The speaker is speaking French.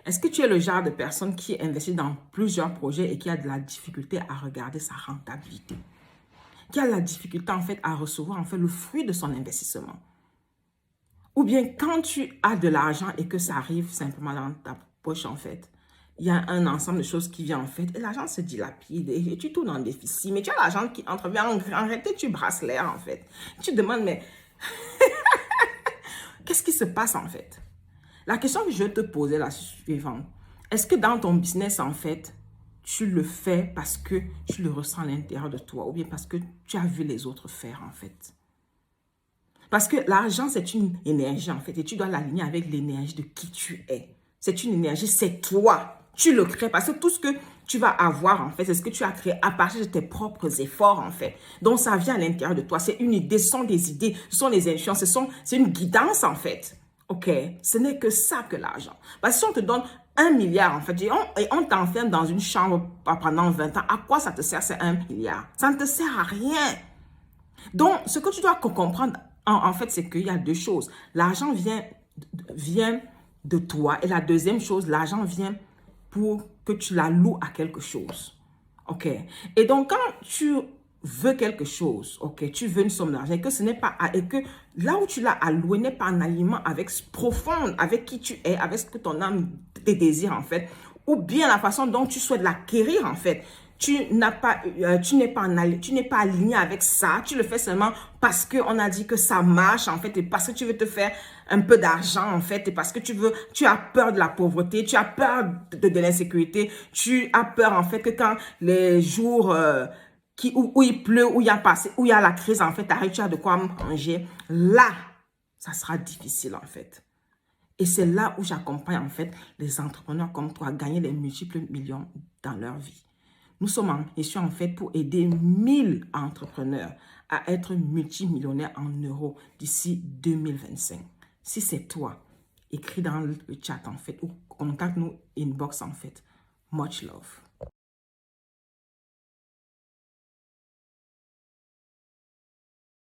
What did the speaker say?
Est-ce que tu es le genre de personne qui investit dans plusieurs projets et qui a de la difficulté à regarder sa rentabilité? Qui a la difficulté en fait à recevoir en fait le fruit de son investissement? Ou bien quand tu as de l'argent et que ça arrive simplement dans ta poche en fait, il y a un ensemble de choses qui vient en fait et l'argent se dilapide et tu tournes en déficit. Mais tu as l'argent qui entre bien, en réalité tu brasses l'air en fait. Tu te demandes mais qu'est-ce qui se passe en fait? La question que je vais te poser est la suivante. Est-ce que dans ton business en fait, tu le fais parce que tu le ressens à l'intérieur de toi ou bien parce que tu as vu les autres faire en fait? Parce que l'argent, c'est une énergie en fait et tu dois l'aligner avec l'énergie de qui tu es. C'est une énergie, c'est toi. Tu le crées parce que tout ce que tu vas avoir en fait, c'est ce que tu as créé à partir de tes propres efforts en fait. Donc ça vient à l'intérieur de toi. C'est une idée, ce sont des idées, ce sont des influences, c'est une guidance en fait. Ok, ce n'est que ça que l'argent. Parce que si on te donne 1 milliard en fait et on t'enferme dans une chambre pendant 20 ans, à quoi ça te sert ces 1 milliard? Ça ne te sert à rien. Donc, ce que tu dois comprendre, en fait, c'est qu'il y a deux choses. L'argent vient de toi. Et la deuxième chose, l'argent vient pour que tu la loues à quelque chose. OK? Et donc, quand tu veux quelque chose, OK, tu veux une somme d'argent et que ce n'est pas, et que là où tu l'as alloué n'est pas en aliment avec profond, avec qui tu es, avec ce que ton âme te désire, en fait, ou bien la façon dont tu souhaites l'acquérir, en fait. Tu n'es pas aligné avec ça. Tu le fais seulement parce qu'on a dit que ça marche, en fait, et parce que tu veux te faire un peu d'argent, en fait, et parce que tu as peur de la pauvreté, tu as peur de l'insécurité, tu as peur, en fait, que quand les jours où il pleut, où il y a la crise, en fait, tu as de quoi manger, là, ça sera difficile, en fait. Et c'est là où j'accompagne, en fait, les entrepreneurs comme toi à gagner des multiples millions dans leur vie. Nous sommes en mission en fait pour aider 1000 entrepreneurs à être multimillionnaires en euros d'ici 2025. Si c'est toi, écris dans le chat en fait ou contacte-nous inbox en fait. Much love.